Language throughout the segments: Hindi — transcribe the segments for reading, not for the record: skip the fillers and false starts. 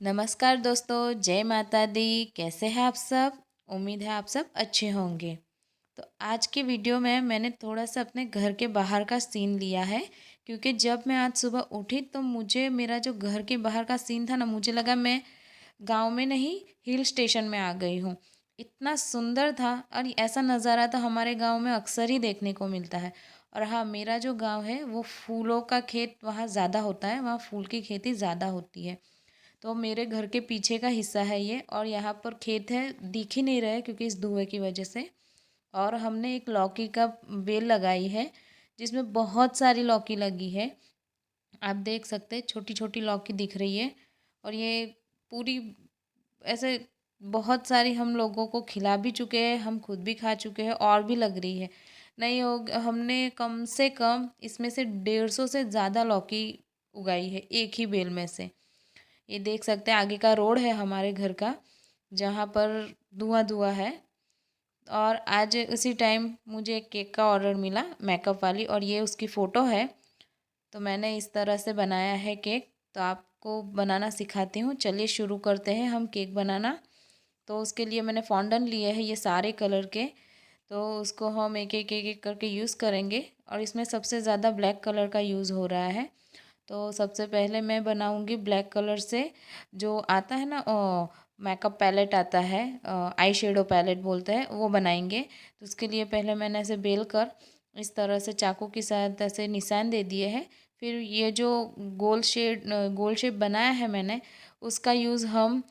नमस्कार दोस्तों, जय माता दी। कैसे हैं आप सब? उम्मीद है आप सब अच्छे होंगे। तो आज की वीडियो में मैंने थोड़ा सा अपने घर के बाहर का सीन लिया है, क्योंकि जब मैं आज सुबह उठी तो मुझे मेरा जो घर के बाहर का सीन था ना, मुझे लगा मैं गांव में नहीं हिल स्टेशन में आ गई हूँ। इतना सुंदर था और ऐसा नज़ारा तो हमारे गांव में अक्सर ही देखने को मिलता है। और हाँ, मेरा जो गांव है वो फूलों का खेत वहाँ ज़्यादा होता है, वहाँ फूल की खेती ज़्यादा होती है। तो मेरे घर के पीछे का हिस्सा है ये, और यहाँ पर खेत है, दिख ही नहीं रहा है क्योंकि इस धुएं की वजह से। और हमने एक लौकी का बेल लगाई है जिसमें बहुत सारी लौकी लगी है। आप देख सकते हैं, छोटी छोटी लौकी दिख रही है। और ये पूरी ऐसे बहुत सारी हम लोगों को खिला भी चुके हैं, हम खुद भी खा चुके हैं, और भी लग रही है। नहीं हो, हमने कम से कम इसमें से 150 से ज़्यादा लौकी उगाई है एक ही बेल में से। ये देख सकते हैं, आगे का रोड है हमारे घर का, जहाँ पर धुआं धुआं है। और आज उसी टाइम मुझे एक केक का ऑर्डर मिला, मेकअप वाली, और ये उसकी फ़ोटो है। तो मैंने इस तरह से बनाया है केक। तो आपको बनाना सिखाती हूँ, चलिए शुरू करते हैं हम केक बनाना। तो उसके लिए मैंने फॉन्डन लिए हैं ये सारे कलर के। तो उसको हम एक एक एक एक करके यूज़ करेंगे, और इसमें सबसे ज़्यादा ब्लैक कलर का यूज़ हो रहा है। तो सबसे पहले मैं बनाऊंगी ब्लैक कलर से, जो आता है ना मेकअप पैलेट आता है, आई शेडो पैलेट बोलते हैं, वो बनाएंगे। तो उसके लिए पहले मैंने ऐसे बेल कर इस तरह से चाकू की सहायता से निशान दे दिए हैं। फिर ये जो गोल शेप बनाया है मैंने, उसका यूज़ हम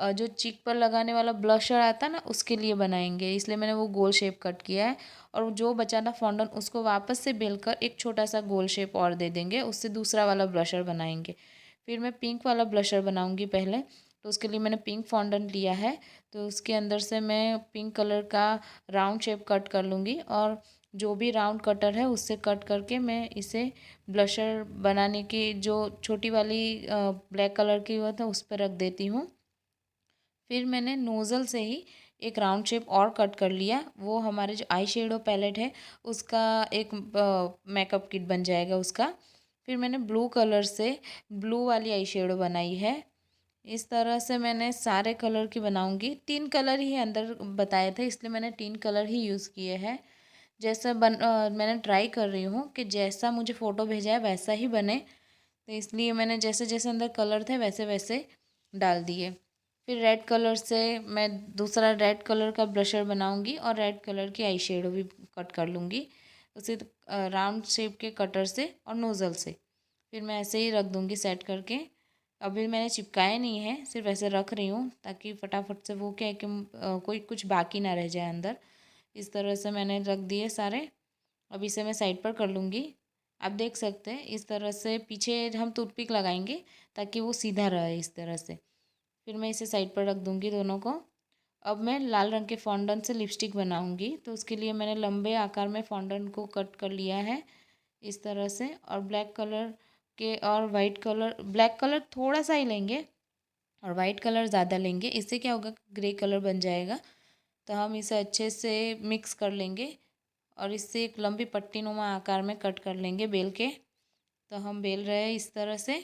जो चीक पर लगाने वाला ब्लशर आता है ना, उसके लिए बनाएंगे, इसलिए मैंने वो गोल शेप कट किया है। और जो बचा था फॉन्डन, उसको वापस से बेलकर एक छोटा सा गोल शेप और दे देंगे, उससे दूसरा वाला ब्लशर बनाएंगे। फिर मैं पिंक वाला ब्लशर बनाऊंगी पहले। तो उसके लिए मैंने पिंक फॉन्डन लिया है। तो उसके अंदर से मैं पिंक कलर का राउंड शेप कट कर लूँगी, और जो भी राउंड कटर है उससे कट करके मैं इसे ब्लशर बनाने की जो छोटी वाली ब्लैक कलर की हुआ था उस पर रख देती हूँ। फिर मैंने नोज़ल से ही एक राउंड शेप और कट कर लिया, वो हमारे जो आई शेडो पैलेट है उसका एक मेकअप किट बन जाएगा उसका। फिर मैंने ब्लू कलर से ब्लू वाली आई शेडो बनाई है। इस तरह से मैंने सारे कलर की बनाऊंगी। 3 कलर ही अंदर बताए थे, इसलिए मैंने 3 कलर ही यूज़ किए हैं। मैंने ट्राई कर रही हूँ कि जैसा मुझे फ़ोटो भेजा है वैसा ही बने। तो इसलिए मैंने जैसे जैसे अंदर कलर थे वैसे वैसे डाल दिए। फिर रेड कलर से मैं दूसरा रेड कलर का ब्रशर बनाऊंगी, और रेड कलर की आई शेडो भी कट कर लूँगी उसी राउंड शेप के कटर से और नोज़ल से। फिर मैं ऐसे ही रख दूँगी सेट करके। अभी मैंने चिपकाए नहीं है, सिर्फ ऐसे रख रही हूँ ताकि फटाफट से वो क्या है कि कोई कुछ बाकी ना रह जाए अंदर। इस तरह से मैंने रख दिए सारे। अब इसे मैं साइड पर कर लूँगी। आप देख सकते हैं, इस तरह से पीछे हम टूथपिक लगाएंगे ताकि वो सीधा रहे इस तरह से। फिर मैं इसे साइड पर रख दूँगी दोनों को। अब मैं लाल रंग के फॉन्डन से लिपस्टिक बनाऊँगी। तो उसके लिए मैंने लंबे आकार में फॉन्डन को कट कर लिया है इस तरह से। और ब्लैक कलर के और वाइट कलर, ब्लैक कलर थोड़ा सा ही लेंगे और वाइट कलर ज़्यादा लेंगे, इससे क्या होगा, ग्रे कलर बन जाएगा। तो हम इसे अच्छे से मिक्स कर लेंगे, और इससे एक लंबी पट्टी नुमा आकार में कट कर लेंगे बेल के। तो हम बेल रहे हैं इस तरह से।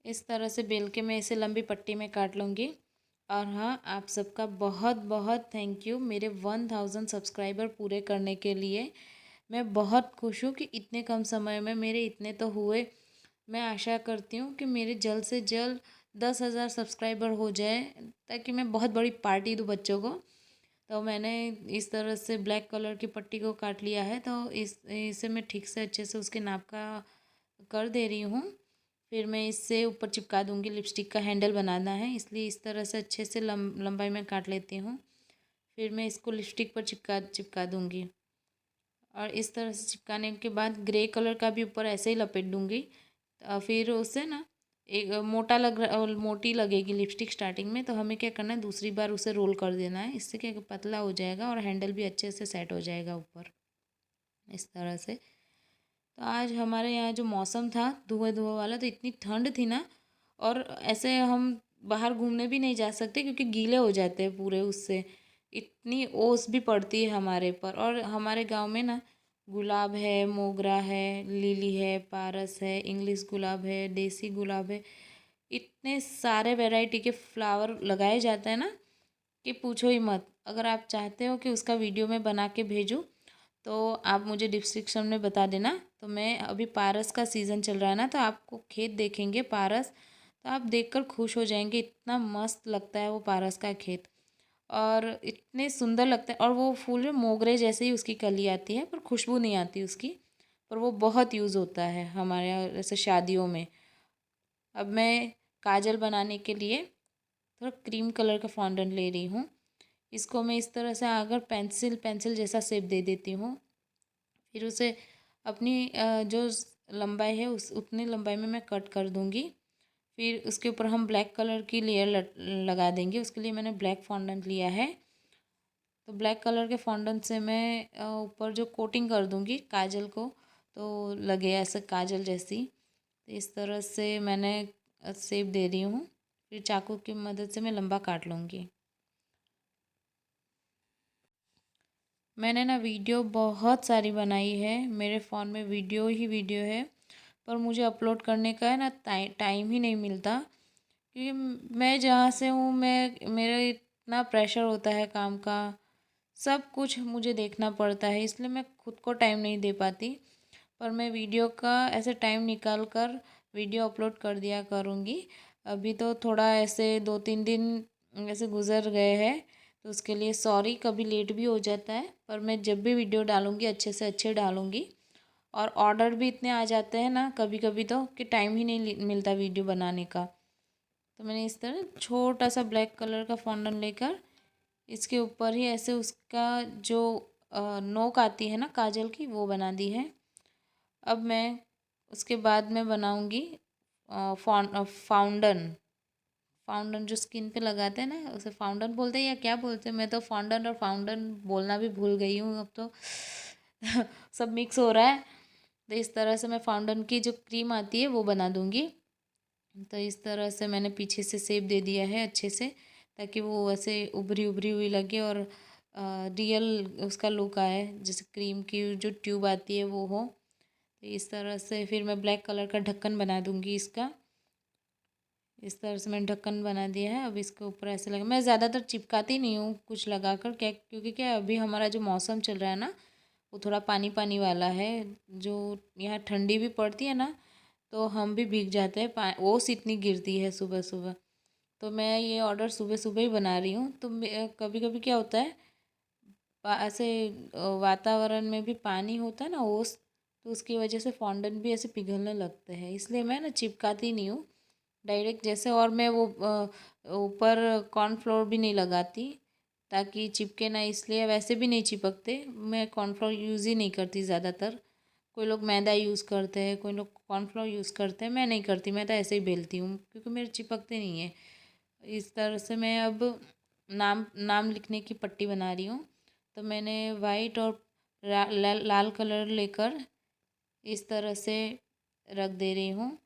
इस तरह से बेल के मैं इसे लंबी पट्टी में काट लूँगी। और हाँ, आप सबका बहुत बहुत थैंक यू मेरे 1000 सब्सक्राइबर पूरे करने के लिए। मैं बहुत खुश हूँ कि इतने कम समय में मेरे इतने तो हुए। मैं आशा करती हूँ कि मेरे जल्द से जल्द 10,000 सब्सक्राइबर हो जाए, ताकि मैं बहुत बड़ी पार्टी दूँ बच्चों को। तो मैंने इस तरह से ब्लैक कलर की पट्टी को काट लिया है। तो इसे मैं ठीक से अच्छे से उसके नाप का कर दे रही हूँ। फिर मैं इससे ऊपर चिपका दूँगी, लिपस्टिक का हैंडल बनाना है इसलिए इस तरह से अच्छे से लंबाई में काट लेती हूँ। फिर मैं इसको लिपस्टिक पर चिपका चिपका दूँगी, और इस तरह से चिपकाने के बाद ग्रे कलर का भी ऊपर ऐसे ही लपेट दूँगी। फिर उससे ना एक मोटी लगेगी लिपस्टिक स्टार्टिंग में, तो हमें क्या करना है, दूसरी बार उसे रोल कर देना है। इससे क्या पतला हो जाएगा और हैंडल भी अच्छे से सेट हो जाएगा ऊपर इस तरह से। तो आज हमारे यहाँ जो मौसम था धुआं धुआं वाला, तो इतनी ठंड थी ना, और ऐसे हम बाहर घूमने भी नहीं जा सकते क्योंकि गीले हो जाते हैं पूरे उससे। इतनी ओस भी पड़ती है हमारे पर। और हमारे गांव में ना गुलाब है, मोगरा है, लिली है, पारस है, इंग्लिश गुलाब है, देसी गुलाब है, इतने सारे वैरायटी के फ्लावर लगाए जाते हैं ना कि पूछो ही मत। अगर आप चाहते हो कि उसका वीडियो मैं बना के भेजूँ तो आप मुझे डिस्क्रिप्शन में बता देना। तो मैं अभी पारस का सीज़न चल रहा है ना, तो आपको खेत देखेंगे पारस, तो आप देखकर खुश हो जाएंगे। इतना मस्त लगता है वो पारस का खेत, और इतने सुंदर लगते हैं। और वो फूल में मोगरे जैसे ही उसकी कली आती है, पर खुशबू नहीं आती उसकी। पर वो बहुत यूज़ होता है हमारे यहाँ जैसे शादियों में। अब मैं काजल बनाने के लिए थोड़ा क्रीम कलर का फॉन्डेंट ले रही हूँ। इसको मैं इस तरह से अगर पेंसिल पेंसिल जैसा शेप दे देती हूँ। फिर उसे अपनी जो लंबाई है उस उतनी लंबाई में मैं कट कर दूँगी। फिर उसके ऊपर हम ब्लैक कलर की लेयर लगा देंगे। उसके लिए मैंने ब्लैक फॉन्डेंट लिया है। तो ब्लैक कलर के फॉन्डेंट से मैं ऊपर जो कोटिंग कर दूँगी काजल को, तो लगे ऐसे काजल जैसी। तो इस तरह से मैंने शेप दे रही हूँ। फिर चाकू की मदद से मैं लंबा काट लूँगी। मैंने ना वीडियो बहुत सारी बनाई है, मेरे फ़ोन में वीडियो ही वीडियो है, पर मुझे अपलोड करने का है ना टाइम ही नहीं मिलता। क्योंकि मैं जहाँ से हूँ, मैं मेरा इतना प्रेशर होता है काम का, सब कुछ मुझे देखना पड़ता है, इसलिए मैं खुद को टाइम नहीं दे पाती। पर मैं वीडियो का ऐसे टाइम निकाल कर वीडियो अपलोड कर दिया करूँगी। अभी तो थोड़ा ऐसे 2-3 दिन ऐसे गुज़र गए हैं, तो उसके लिए सॉरी, कभी लेट भी हो जाता है। पर मैं जब भी वीडियो डालूँगी अच्छे से अच्छे डालूँगी। और ऑर्डर भी इतने आ जाते हैं ना कभी कभी तो, कि टाइम ही नहीं मिलता वीडियो बनाने का। तो मैंने इस तरह छोटा सा ब्लैक कलर का फॉन्डेंट लेकर इसके ऊपर ही ऐसे उसका जो नोक आती है ना काजल की, वो बना दी है। अब मैं उसके बाद में बनाऊंगी फाउंडन। फाउंडन जो स्किन पे लगाते हैं ना, उसे फाउंडन बोलते हैं या क्या बोलते हैं, मैं तो फाउंडन और फाउंडन बोलना भी भूल गई हूँ अब तो। सब मिक्स हो रहा है। तो इस तरह से मैं फाउंडन की जो क्रीम आती है वो बना दूँगी। तो इस तरह से मैंने पीछे से शेप दे दिया है अच्छे से, ताकि वो ऐसे उभरी उभरी हुई लगे और रियल उसका लुक आए, जैसे क्रीम की जो ट्यूब आती है वो हो। तो इस तरह से फिर मैं ब्लैक कलर का ढक्कन बना दूँगी इसका। इस तरह से मैंने ढक्कन बना दिया है। अब इसके ऊपर ऐसे लगा, मैं ज़्यादातर चिपकाती नहीं हूँ कुछ लगाकर, क्या क्योंकि क्या अभी हमारा जो मौसम चल रहा है ना, वो थोड़ा पानी पानी वाला है। जो यहाँ ठंडी भी पड़ती है ना, तो हम भी भीग जाते हैं, ओस इतनी गिरती है सुबह सुबह। तो मैं ये ऑर्डर सुबह सुबह ही बना रही हूँ। तो कभी कभी क्या होता है, ऐसे वातावरण में भी पानी होता है ना, ओस, तो उसकी वजह से फॉन्डेंट भी ऐसे पिघलने लगते हैं। इसलिए मैं ना चिपकाती नहीं हूँ डायरेक्ट जैसे। और मैं वो ऊपर कॉर्नफ्लोर भी नहीं लगाती ताकि चिपके ना, इसलिए वैसे भी नहीं चिपकते। मैं कॉर्नफ्लोर यूज़ ही नहीं करती ज़्यादातर। कोई लोग मैदा यूज़ करते हैं, कोई लोग कॉर्नफ्लोर यूज़ करते हैं, मैं नहीं करती। मैं तो ऐसे ही बेलती हूँ क्योंकि मेरे चिपकते नहीं है। इस तरह से मैं अब नाम नाम लिखने की पट्टी बना रही हूँ। तो मैंने वाइट और लाल कलर लेकर इस तरह से रख दे रही हूँ,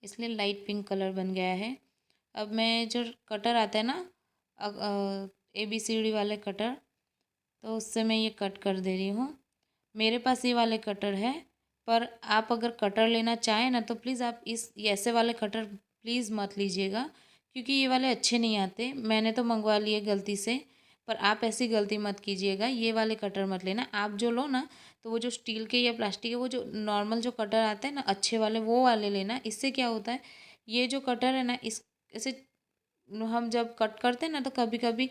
इसलिए लाइट पिंक कलर बन गया है। अब मैं जो कटर आता है ना, ABCD वाले कटर, तो उससे मैं ये कट कर दे रही हूँ। मेरे पास ये वाले कटर है, पर आप अगर कटर लेना चाहें ना, तो प्लीज़ आप ये ऐसे वाले कटर प्लीज़ मत लीजिएगा, क्योंकि ये वाले अच्छे नहीं आते। मैंने तो मंगवा लिए गलती से, पर आप ऐसी गलती मत कीजिएगा, ये वाले कटर मत लेना। आप जो लो ना, तो वो जो स्टील के या प्लास्टिक के, वो जो नॉर्मल जो कटर आते हैं ना अच्छे वाले, वो वाले लेना। इससे क्या होता है, ये जो कटर है ना, इस ऐसे हम जब कट करते हैं ना, तो कभी कभी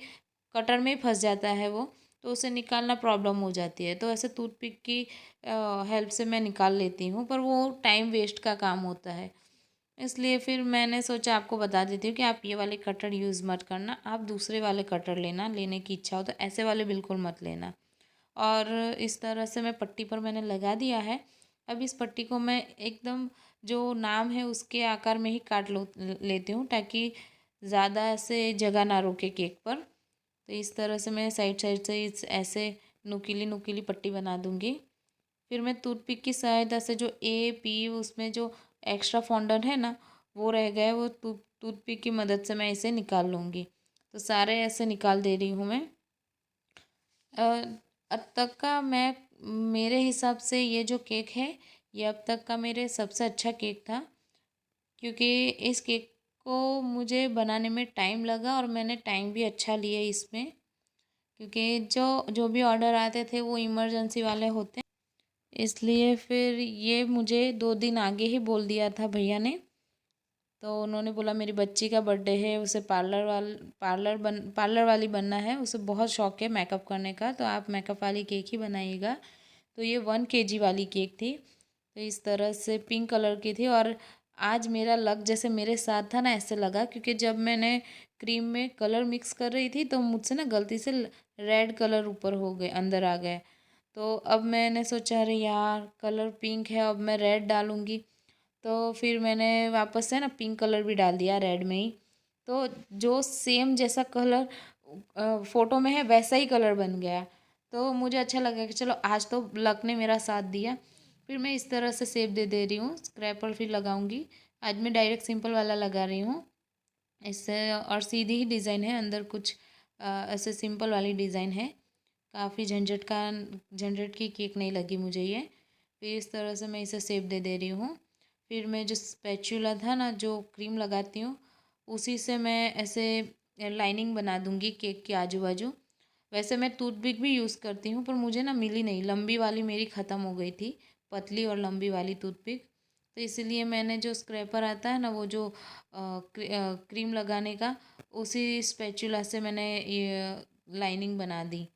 कटर में ही फंस जाता है वो, तो उसे निकालना प्रॉब्लम हो जाती है। तो ऐसे टूथपिक की हेल्प से मैं निकाल लेती हूँ, पर वो टाइम वेस्ट का काम होता है। इसलिए फिर मैंने सोचा आपको बता देती हूँ कि आप ये वाले कटर यूज़ मत करना, आप दूसरे वाले कटर लेना। लेने की इच्छा हो तो ऐसे वाले बिल्कुल मत लेना। और इस तरह से मैं पट्टी पर मैंने लगा दिया है। अब इस पट्टी को मैं एकदम जो नाम है उसके आकार में ही काट लेती हूँ, ताकि ज़्यादा ऐसे जगह ना रोके केक पर। तो इस तरह से मैं साइड साइड से ऐसे नुकीली नुकीली पट्टी बना दूँगी। फिर मैं टूथपिक की सहायता से जो A P उसमें जो एक्स्ट्रा फॉन्डेंट है ना, वो रह गए, वो टूथपिक की मदद से मैं इसे निकाल लूँगी। तो सारे ऐसे निकाल दे रही हूँ मैं। अ, अब तक का मैं मेरे हिसाब से ये जो केक है, ये अब तक का मेरे सबसे अच्छा केक था, क्योंकि इस केक को मुझे बनाने में टाइम लगा और मैंने टाइम भी अच्छा लिया इसमें, क्योंकि जो जो भी ऑर्डर आते थे वो इमरजेंसी वाले होते हैं, इसलिए फिर ये मुझे 2 दिन आगे ही बोल दिया था भैया ने। तो उन्होंने बोला मेरी बच्ची का बर्थडे है, उसे पार्लर वाली बनना है, उसे बहुत शौक है मेकअप करने का, तो आप मेकअप वाली केक ही बनाइएगा। तो ये 1 kg वाली केक थी, तो इस तरह से पिंक कलर की थी। और आज मेरा लक जैसे मेरे साथ था ना, ऐसे लगा, क्योंकि जब मैंने क्रीम में कलर मिक्स कर रही थी तो मुझसे ना गलती से रेड कलर ऊपर हो गए, अंदर आ गए। तो अब मैंने सोचा अरे यार कलर पिंक है, अब मैं रेड डालूँगी, तो फिर मैंने वापस से ना पिंक कलर भी डाल दिया रेड में ही। तो जो सेम जैसा कलर फ़ोटो में है वैसा ही कलर बन गया। तो मुझे अच्छा लगा कि चलो आज तो लक ने मेरा साथ दिया। फिर मैं इस तरह से शेप दे दे रही हूँ, स्क्रैपर फिर लगाऊंगी। आज मैं डायरेक्ट सिंपल वाला लगा रही हूँ इससे, और सीधी ही डिज़ाइन है, अंदर कुछ ऐसे सिंपल वाली डिज़ाइन है। काफ़ी झंझट की केक नहीं लगी मुझे ये। फिर इस तरह से मैं इसे शेप दे दे रही हूँ। फिर मैं जो स्पैचुला था ना, जो क्रीम लगाती हूँ, उसी से मैं ऐसे लाइनिंग बना दूँगी केक के आजू बाजू। वैसे मैं टूथपिक भी यूज़ करती हूँ, पर मुझे ना मिली नहीं, लंबी वाली मेरी ख़त्म हो गई थी, पतली और लंबी वाली टूथपिक। तो इसीलिए मैंने जो स्क्रैपर आता है ना, वो जो क्रीम लगाने का, उसी स्पैचुला से मैंने ये लाइनिंग बना दी।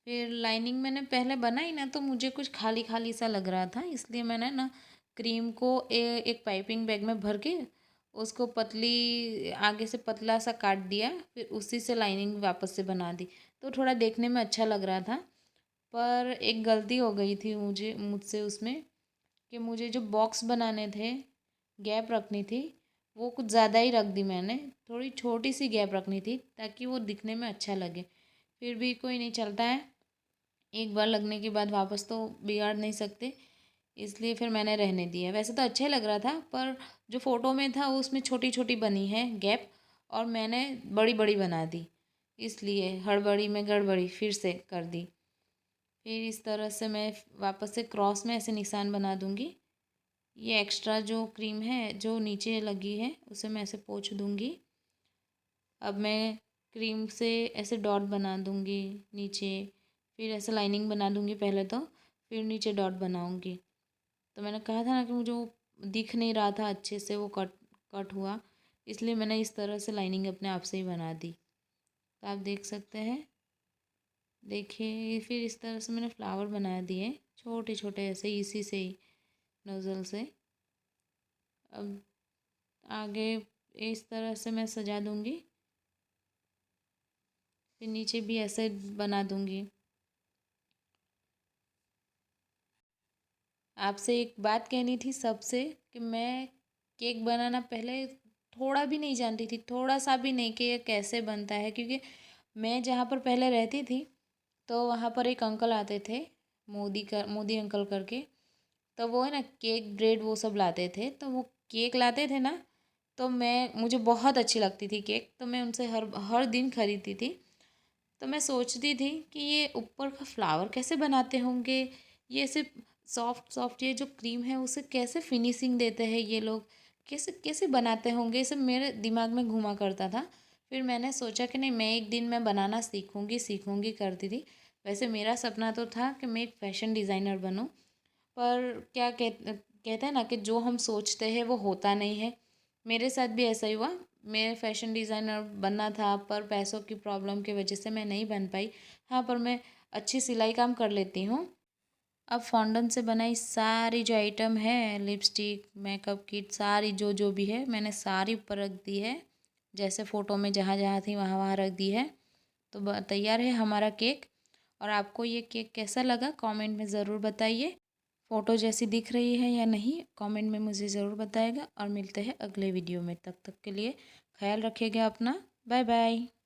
फिर लाइनिंग मैंने पहले बनाई ना, तो मुझे कुछ खाली खाली सा लग रहा था, इसलिए मैंने ना क्रीम को एक पाइपिंग बैग में भर के उसको पतली आगे से पतला सा काट दिया, फिर उसी से लाइनिंग वापस से बना दी। तो थोड़ा देखने में अच्छा लग रहा था। पर एक गलती हो गई थी मुझसे उसमें, कि मुझे जो बॉक्स बनाने थे, गैप रखनी थी, वो कुछ ज़्यादा ही रख दी मैंने। थोड़ी छोटी सी गैप रखनी थी ताकि वो दिखने में अच्छा लगे। फिर भी कोई नहीं, चलता है, एक बार लगने के बाद वापस तो बिगाड़ नहीं सकते, इसलिए फिर मैंने रहने दिया। वैसे तो अच्छा ही लग रहा था, पर जो फ़ोटो में था उसमें छोटी छोटी बनी है गैप, और मैंने बड़ी बड़ी बना दी, इसलिए हड़बड़ी में गड़बड़ी फिर से कर दी। फिर इस तरह से मैं वापस से क्रॉस में ऐसे निशान बना दूँगी। ये एक्स्ट्रा जो क्रीम है जो नीचे लगी है उसे मैं ऐसे पोंछ दूँगी। अब मैं क्रीम से ऐसे डॉट बना दूँगी नीचे, फिर ऐसे लाइनिंग बना दूँगी पहले तो, फिर नीचे डॉट बनाऊँगी। तो मैंने कहा था ना कि मुझे वो दिख नहीं रहा था अच्छे से, वो कट कट हुआ, इसलिए मैंने इस तरह से लाइनिंग अपने आप से ही बना दी। तो आप देख सकते हैं, देखिए फिर इस तरह से मैंने फ्लावर बना दिए छोटे छोटे ऐसे, इसी से ही नोज़ल से। अब आगे इस तरह से मैं सजा दूँगी, फिर नीचे भी ऐसे बना दूँगी। आपसे एक बात कहनी थी सबसे, कि मैं केक बनाना पहले थोड़ा भी नहीं जानती थी, थोड़ा सा भी नहीं, कि ये कैसे बनता है। क्योंकि मैं जहाँ पर पहले रहती थी तो वहाँ पर एक अंकल आते थे, मोदी अंकल करके। तो वो है ना केक ब्रेड वो सब लाते थे, तो वो केक लाते थे ना, तो मुझे बहुत अच्छी लगती थी केक, तो मैं उनसे हर हर दिन खरीदती थी। तो मैं सोचती थी कि ये ऊपर का फ्लावर कैसे बनाते होंगे, ये सिर्फ सॉफ्ट सॉफ्ट ये जो क्रीम है उसे कैसे फिनिशिंग देते हैं ये लोग, कैसे कैसे बनाते होंगे, ये सब मेरे दिमाग में घुमा करता था। फिर मैंने सोचा कि नहीं, मैं एक दिन मैं बनाना सीखूंगी सीखूंगी करती थी। वैसे मेरा सपना तो था कि मैं एक फ़ैशन डिज़ाइनर बनूं, पर क्या कहते हैं ना कि जो हम सोचते हैं वो होता नहीं है। मेरे साथ भी ऐसा ही हुआ। मैं फ़ैशन डिज़ाइनर बनना था, पर पैसों की प्रॉब्लम की वजह से मैं नहीं बन पाई। हाँ, पर मैं अच्छी सिलाई काम कर लेती हूँ। अब फॉन्डन से बनाई सारी जो आइटम है, लिपस्टिक, मेकअप किट, सारी जो जो भी है, मैंने सारी ऊपर रख दी है। जैसे फ़ोटो में जहाँ जहाँ थी वहाँ वहाँ रख दी है। तो तैयार है हमारा केक। और आपको ये केक कैसा लगा कमेंट में ज़रूर बताइए। फ़ोटो जैसी दिख रही है या नहीं, कमेंट में मुझे ज़रूर बताएगा। और मिलते हैं अगले वीडियो में, तब तक के लिए ख्याल रखिएगा अपना। Bye bye.